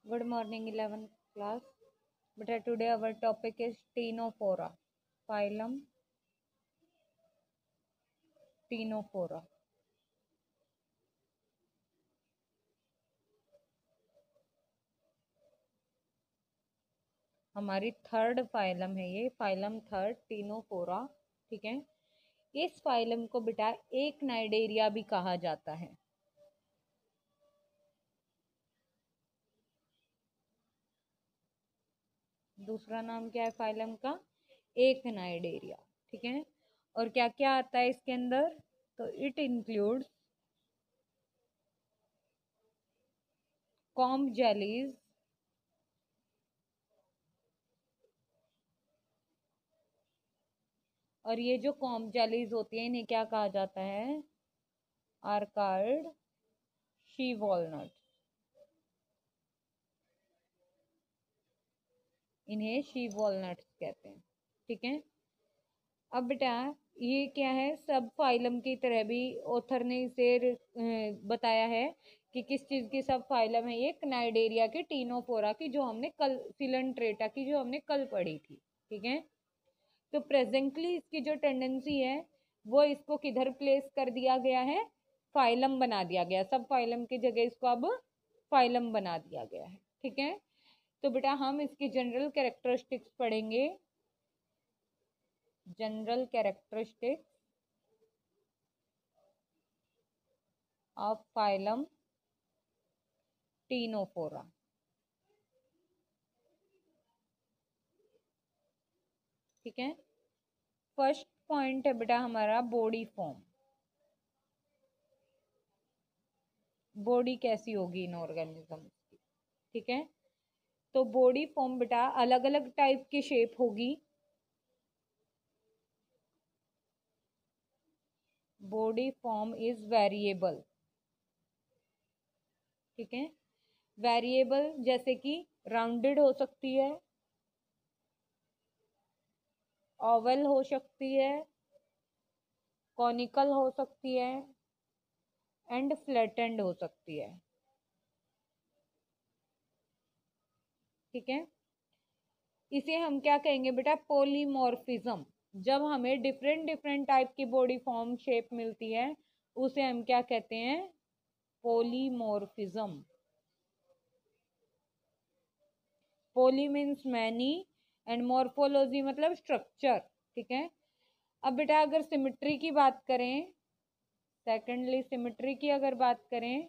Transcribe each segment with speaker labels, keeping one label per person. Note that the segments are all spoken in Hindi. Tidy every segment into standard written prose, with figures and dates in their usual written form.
Speaker 1: Good morning, 11th class. But today our topic is Ctenophora. Phylum Ctenophora. हमारी थर्ड फाइलम है ये, फाइलम थर्ड टीनोफोरा। ठीक है, इस फाइलम को बेटा एक नाइडेरिया भी कहा जाता है। दूसरा नाम क्या है फाइलम का? एक नाइडेरिया। ठीक है, और क्या क्या आता है इसके अंदर? तो इट इंक्लूड्स कॉम्ब जेलीज, और ये जो कॉम्ब जेलीज होती है इन्हें क्या कहा जाता है? आर्काइड शी वॉलनट। इन्हें शी वॉलनट्स कहते हैं। ठीक है, अब बेटा ये क्या है, सब फाइलम की तरह भी ऑथर ने इसे बताया है कि किस चीज की सब फाइलम है। ये नाइडेरिया की, टीनोफोरा की, जो हमने कल, सिलेंट्रेटा की जो हमने कल पढ़ी थी। ठीक है, तो प्रेजेंटली इसकी जो टेंडेंसी है वो इसको किधर प्लेस कर दिया गया है? फाइलम बना दिया गया। सब फाइलम की जगह इसको अब फाइलम बना दिया गया है। ठीक है, तो बेटा हम इसकी जनरल कैरेक्टरिस्टिक्स पढ़ेंगे। General characteristics of phylum Ctenophora. ठीक है, फर्स्ट पॉइंट है बेटा हमारा बॉडी फॉर्म। बॉडी कैसी होगी इन ऑर्गेनिज्म की? ठीक है, तो बॉडी फॉर्म बेटा अलग अलग टाइप की शेप होगी। Body form is variable. ठीक है, वेरिएबल जैसे कि राउंडेड हो सकती है, ओवल हो सकती है, कॉनिकल हो सकती है, एंड फ्लैटेंड हो सकती है। ठीक है, इसे हम क्या कहेंगे बेटा? पॉलीमॉर्फिज्म। जब हमें डिफरेंट डिफरेंट टाइप की बॉडी फॉर्म शेप मिलती है उसे हम क्या कहते हैं? Polymorphism. Poly means many and morphology मतलब स्ट्रक्चर। ठीक है, अब बेटा अगर सिमेट्री की बात करें, सेकेंडली सिमेट्री की अगर बात करें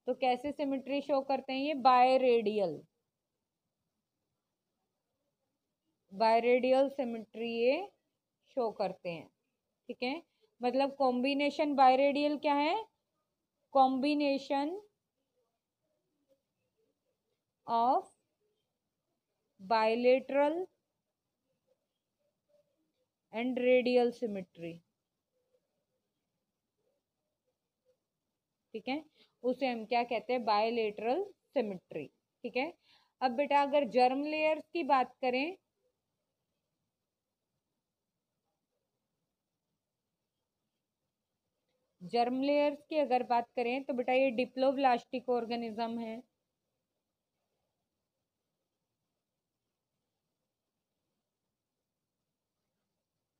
Speaker 1: तो कैसे सिमेट्री शो करते हैं? ये बायरेडियल, बायरेडियल सिमेट्री ये शो करते हैं। ठीक है, मतलब कॉम्बिनेशन बायरेडियल क्या है? Combination of bilateral and radial symmetry. ठीक है, उसे हम क्या कहते हैं? Bilateral symmetry. ठीक है, अब बेटा अगर जर्म लेयर्स की बात करें, जर्म लेयर्स की अगर बात करें तो बेटा ये डिप्लोब्लास्टिक ऑर्गेनिज्म है।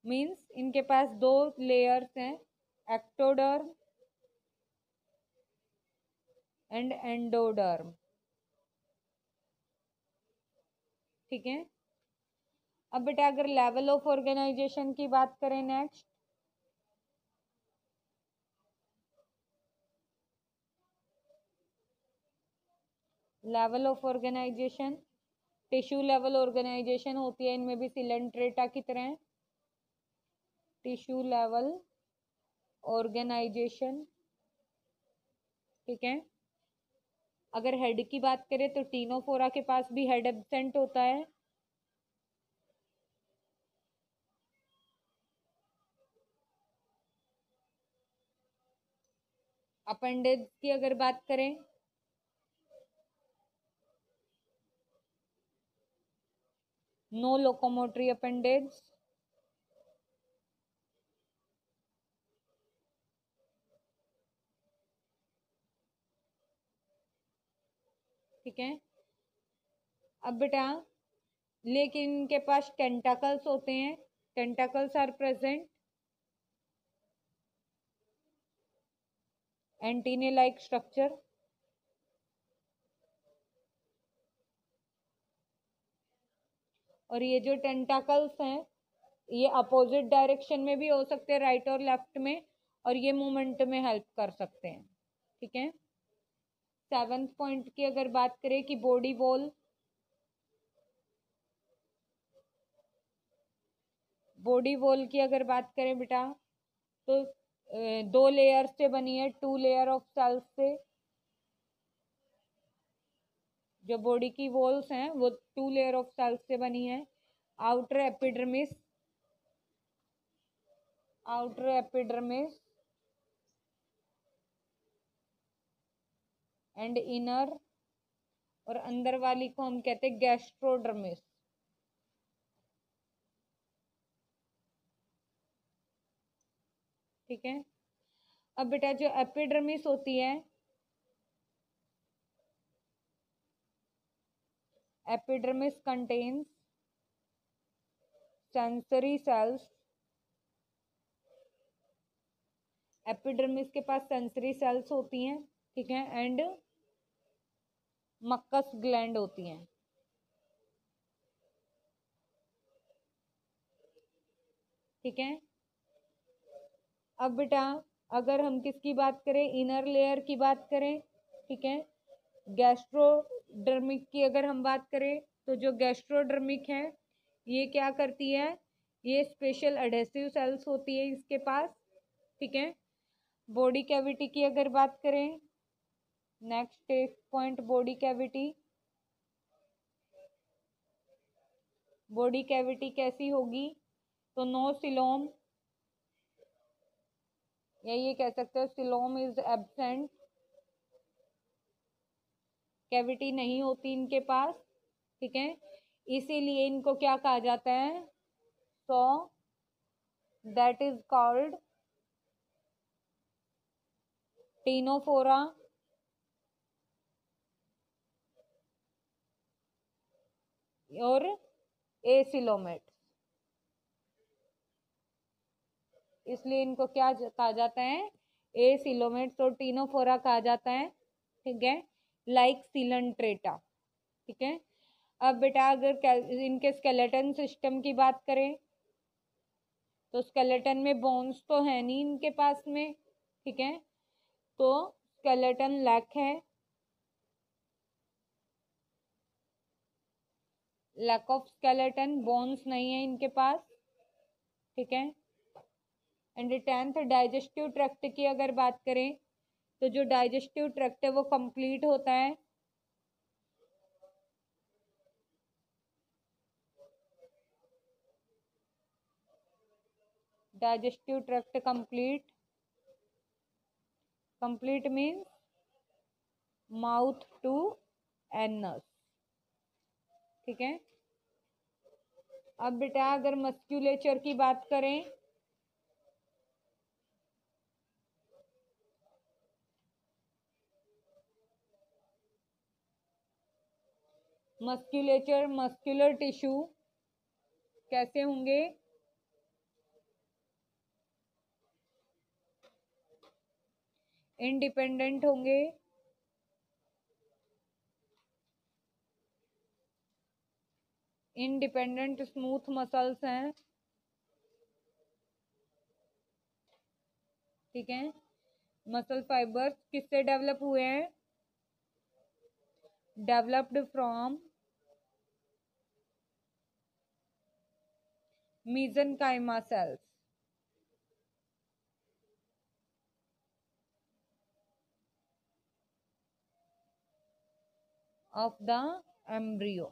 Speaker 1: मींस इनके पास दो लेयर्स हैं, एक्टोडर्म एंड एंडोडर्म। ठीक है, अब बेटा अगर लेवल ऑफ ऑर्गेनाइजेशन की बात करें, next level of organisation, tissue level organisation होती है इनमें भी सिलेंट्रेटा की तरह। Tissue level organisation. ठीक है, अगर हेड की बात करें तो टीनोफोरा के पास भी हेड एब्सेंट होता है। अपेंडेज की अगर बात करें, नो लोकोमोटरी अपेंडेज। ठीक है, अब बेटा लेकिन इनके पास टेंटाकल्स होते हैं, tentacles are present, antennae like structure. और ये जो टेंटाकल्स हैं ये अपोजिट डायरेक्शन में भी हो सकते हैं, राइट और लेफ्ट में, और ये मूवमेंट में हेल्प कर सकते हैं। ठीक है। 7th पॉइंट की अगर बात करें कि बॉडी वॉल, बॉडी वॉल की अगर बात करें बेटा तो 2 लेयर से बनी है, 2 लेयर ऑफ सेल्स से। जो बॉडी की वॉल्स हैं वो 2 लेयर ऑफ सेल्स से बनी है। Outer epidermis, outer epidermis and inner, और अंदर वाली को हम कहते हैं गैस्ट्रोडर्मिस। ठीक है। अब बेटा जो एपिडर्मिस होती है, epidermis contains sensory sales, epidermis के पास सेंसरी सेल्स होती हैं। ठीक है। एंड मक्कस ग्लैंड होती हैं। ठीक है। अब बेटा अगर हम किसकी बात करें, इनर लेयर की बात करें, ठीक है, गैस्ट्रोडर्मिक की अगर हम बात करें तो जो गैस्ट्रोडर्मिक है ये क्या करती है, ये स्पेशल एडेसिव सेल्स होती है इसके पास। ठीक है। बॉडी कैविटी की अगर बात करें, next point body cavity. Body cavity कैसी होगी, तो नो सिलोम, या ये कह सकते हो सिलोम इज एब्सेंट, कैविटी नहीं होती इनके पास। ठीक है। इसीलिए इनको क्या कहा जाता है, so that is called Ctenophora और एसिलोमेट। इसलिए इनको क्या कहा जाता है, एसिलोमेट और टीनोफोरा कहा जाता है। ठीक है। Like Coelenterata. ठीक है। अब बेटा अगर इनके स्केलेटन सिस्टम की बात करें तो स्केलेटन में बोन्स तो है नहीं इनके पास में। ठीक है। तो स्केलेटन लैक है, लैक ऑफ स्केलेटन, बोन्स नहीं है इनके पास। ठीक है। एंड 10th डाइजेस्टिव ट्रैक्ट की अगर बात करें तो जो डाइजेस्टिव ट्रैक्ट है वो कंप्लीट होता है। Digestive tract complete, complete means mouth to anus. ठीक है। अब बेटा अगर मस्क्यूलेचर की बात करें मस्क्यूलेचर, मस्क्यूलर टिश्यू कैसे होंगे, इंडिपेंडेंट होंगे, इंडिपेंडेंट स्मूथ मसल्स हैं। ठीक है। मसल फाइबर्स किससे डेवलप हुए हैं, developed from mesenchyma cells। Of the embryo,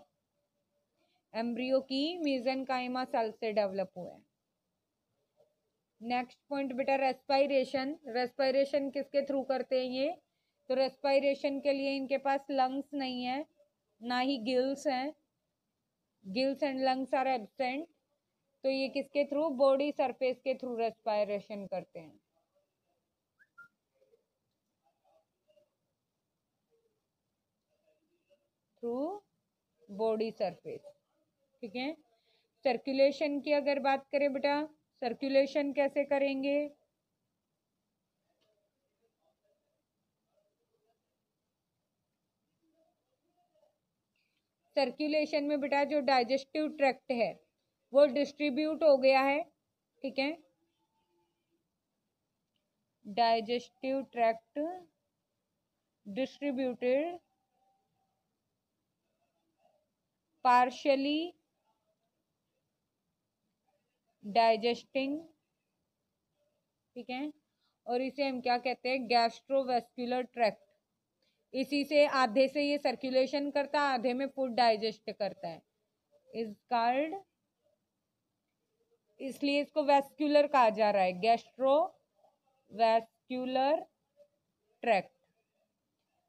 Speaker 1: embryo की mesenchyma सेल से डेवलप हुए हैं। नेक्स्ट पॉइंट बेटा रेस्पायरेशन, रेस्पायरेशन किसके थ्रू करते हैं ये, तो रेस्पायरेशन के लिए इनके पास लंग्स नहीं है, ना ही गिल्स हैं, gills and lungs are absent. तो ये किसके थ्रू, बॉडी सरफेस के थ्रू रेस्पायरेशन करते हैं। Through body surface. ठीक है, सर्कुलेशन की अगर बात करें बेटा, सर्कुलेशन कैसे करेंगे? सर्कुलेशन में बेटा जो डाइजेस्टिव ट्रैक्ट है वो डिस्ट्रीब्यूट हो गया है। ठीक है, digestive tract distributed partially digesting. ठीक है, और इसे हम क्या कहते हैं? Gastrovascular tract. इसी से आधे से ये सर्कुलेशन करता है, आधे में फूड डाइजेस्ट करता है। इज कॉल्ड, इसलिए इसको वेस्कुलर कहा जा रहा है, गैस्ट्रोवेस्कुलर ट्रैक्ट।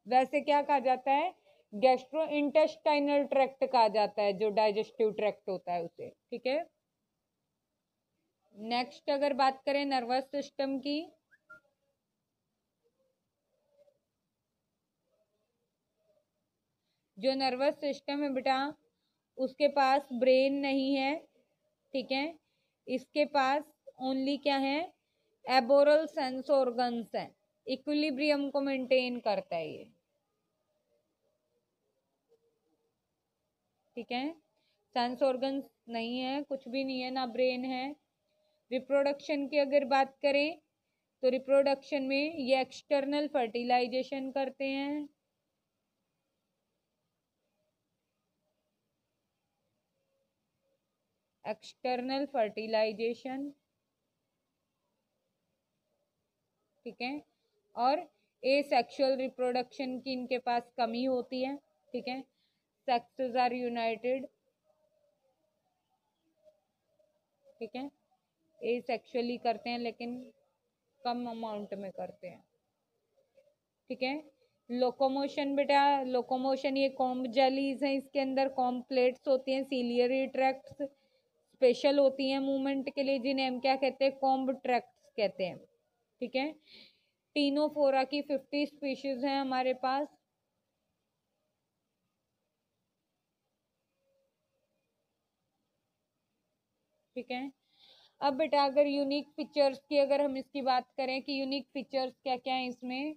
Speaker 1: वैसे क्या कहा जाता है? गैस्ट्रो इंटेस्टाइनल ट्रैक्ट कहा जाता है, जो डाइजेस्टिव ट्रैक्ट होता है उसे। ठीक है, नेक्स्ट अगर बात करें नर्वस सिस्टम की, जो नर्वस सिस्टम है बेटा उसके पास ब्रेन नहीं है। ठीक है, इसके पास ओनली क्या है? एबोरल सेंस ऑर्गन्स है, इक्विलिब्रियम को मेंटेन करता है ये। ठीक है, सेंस ऑर्गन्स नहीं है, कुछ भी नहीं है, ना ब्रेन है। रिप्रोडक्शन की अगर बात करें तो रिप्रोडक्शन में ये एक्सटर्नल फर्टिलाइजेशन करते हैं। External fertilisation. ठीक है, और एसेक्सुअल रिप्रोडक्शन की इनके पास कमी होती है। ठीक है, सेक्सेस आर यूनाइटेड। ठीक है, एसेक्सुअली करते हैं लेकिन कम अमाउंट में करते हैं। ठीक है, लोकोमोशन बेटा, लोकोमोशन ये कॉम्ब जेलीज हैं, इसके अंदर कॉम्ब प्लेट्स होती हैं, सीलियरी ट्रैक्ट्स स्पेशल होती हैं मूवमेंट के लिए, जिन्हें हम क्या कहते हैं? कॉम्ब ट्रैक्ट्स कहते हैं। ठीक है, टीनोफोरा की 50 स्पीशीज हैं हमारे पास। ठीक है, अब बेटा अगर यूनिक फीचर्स की अगर हम इसकी बात करें कि यूनिक फीचर्स क्या क्या है इसमें,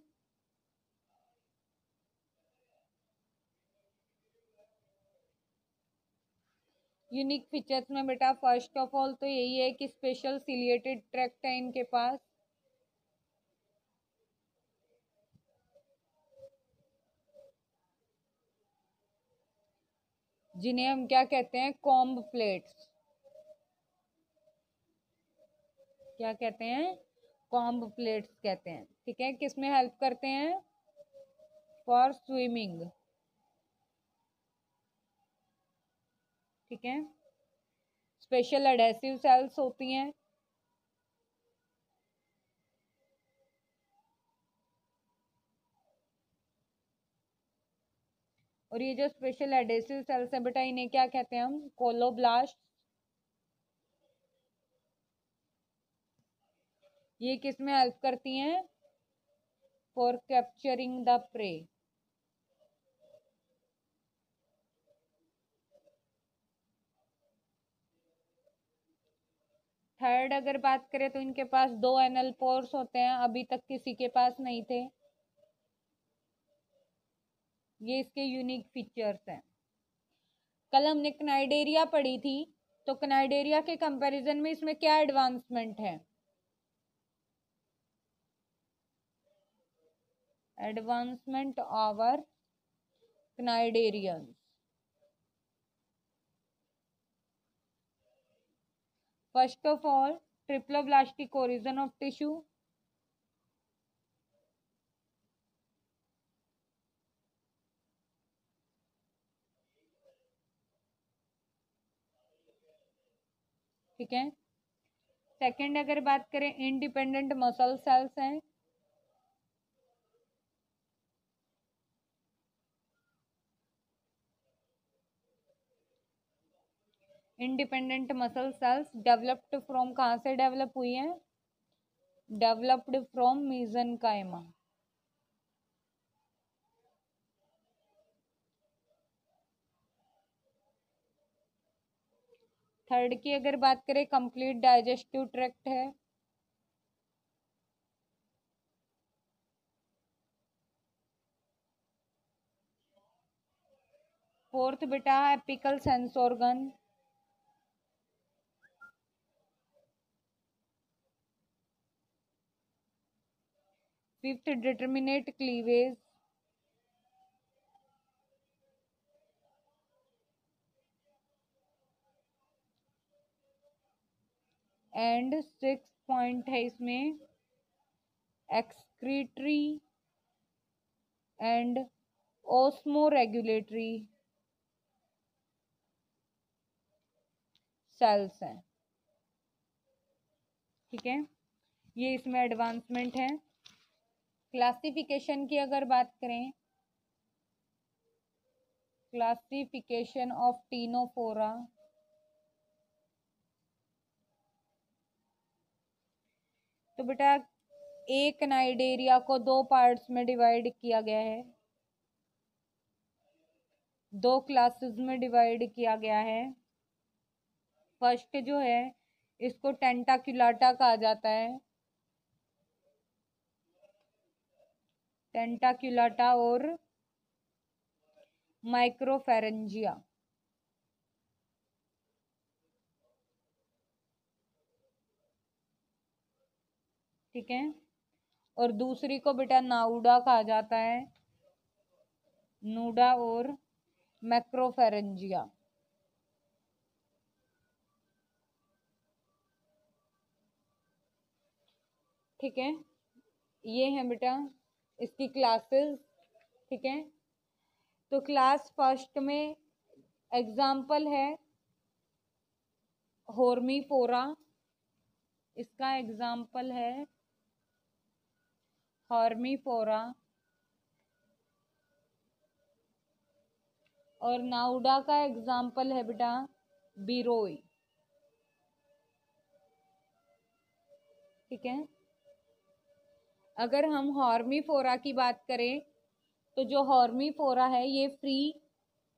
Speaker 1: यूनिक फीचर्स में बेटा फर्स्ट ऑफ ऑल तो यही है कि स्पेशल सिलिएटेड ट्रैक्ट है इनके पास। जिन्हें हम क्या कहते हैं? Comb plates. क्या कहते हैं? कॉम्ब प्लेट्स कहते हैं। ठीक है, किसमें हेल्प करते हैं? For swimming. ठीक है, स्पेशल एडेसिव सेल्स होती हैं। और ये जो स्पेशल एडेसिव सेल्स है बेटा इन्हें क्या कहते हैं हम? कोलोब्लास्ट। ये किस में हेल्प करती हैं? For capturing the prey. Third अगर बात करें तो इनके पास 2 एनल पोर्स होते हैं, अभी तक किसी के पास नहीं थे। ये इसके यूनिक फीचर्स हैं। कल हमने क्नाइडेरिया पढ़ी थी, तो क्नाइडेरिया के कंपैरिजन में इसमें क्या एडवांसमेंट है? Advancement over cnidarians. First of all triploblastic origin of tissue. ठीक है, सेकंड अगर बात करें इंडिपेंडेंट मसल सेल्स हैं। Independent muscle cells developed from, कहाँ से डेवलप हुई है? Developed from मेसेनकाइमा। थर्ड की अगर बात करें, कंप्लीट डाइजेस्टिव ट्रैक्ट है। फोर्थ बेटा apical sense organ. Fifth determinate cleavage. And six point है इसमें excretory and osmo regulatory sales हैं। ठीक है, ये इसमें एडवांसमेंट है। क्लासिफिकेशन की अगर बात करें, क्लासिफिकेशन ऑफ टीनोफोरा, तो बेटा एक नाइडेरिया को दो पार्ट्स में डिवाइड किया गया है, दो क्लासेस में डिवाइड किया गया है। फर्स्ट जो है इसको टेंटाक्युलाटा कहा जाता है, टेंटाक्युलाटा और माइक्रोफेरेंजिया। ठीक है, और दूसरी को बेटा नाउडा कहा जाता है, नूडा और मैक्रोफेरेंजिया। ठीक है, ये है बेटा इसकी क्लासेस। ठीक है, तो क्लास फर्स्ट में एग्जाम्पल है हॉर्मीफोरा, इसका एग्जाम्पल है हॉर्मीफोरा। और नाउडा का एग्जाम्पल है बेटा बिरोई। ठीक है, अगर हम हॉर्मीफोरा की बात करें तो जो हॉर्मीफोरा है ये फ्री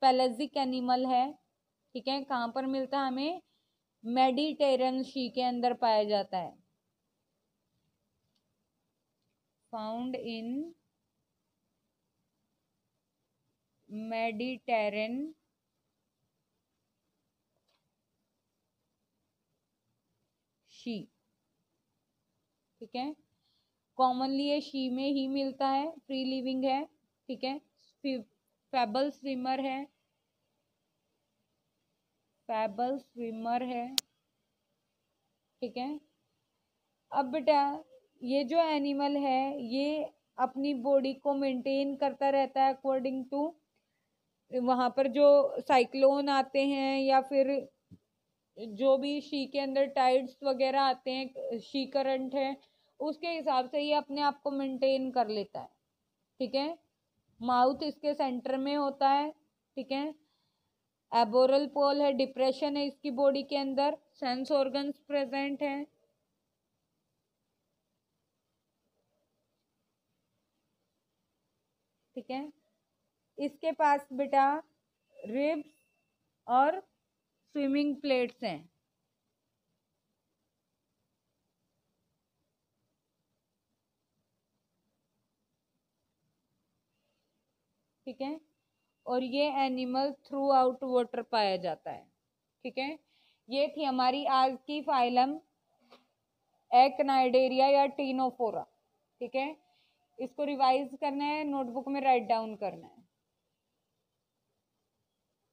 Speaker 1: पेलेजिक एनिमल है। ठीक है, कहाँ पर मिलता है हमें? मेडिटेरियन सी के अंदर पाया जाता है, फाउंड इन मेडिटेरियन सी। ठीक है, कॉमनली ये सी में ही मिलता है, फ्री लिविंग है। ठीक है, फेबल स्विमर है, फेबल स्विमर है। ठीक है, अब बेटा ये जो एनिमल है ये अपनी बॉडी को मेंटेन करता रहता है अकॉर्डिंग टू वहां पर जो साइक्लोन आते हैं या फिर जो भी शी के अंदर टाइड्स वगैरह आते हैं, शी करंट है, उसके हिसाब से ये अपने आप को मेंटेन कर लेता है। ठीक है, माउथ इसके सेंटर में होता है। ठीक है, एबोरल पोल है, डिप्रेशन है इसकी बॉडी के अंदर, सेंस ऑर्गन्स प्रेजेंट हैं। ठीक है, इसके पास बेटा रिब्स और स्विमिंग प्लेट्स हैं। ठीक है, और ये एनिमल थ्रू आउट वाटर पाया जाता है। ठीक है, ये थी हमारी आज की फाइलम एकनाइडेरिया या टीनोफोरा। ठीक है, इसको रिवाइज करना है, नोटबुक में राइट डाउन करना है।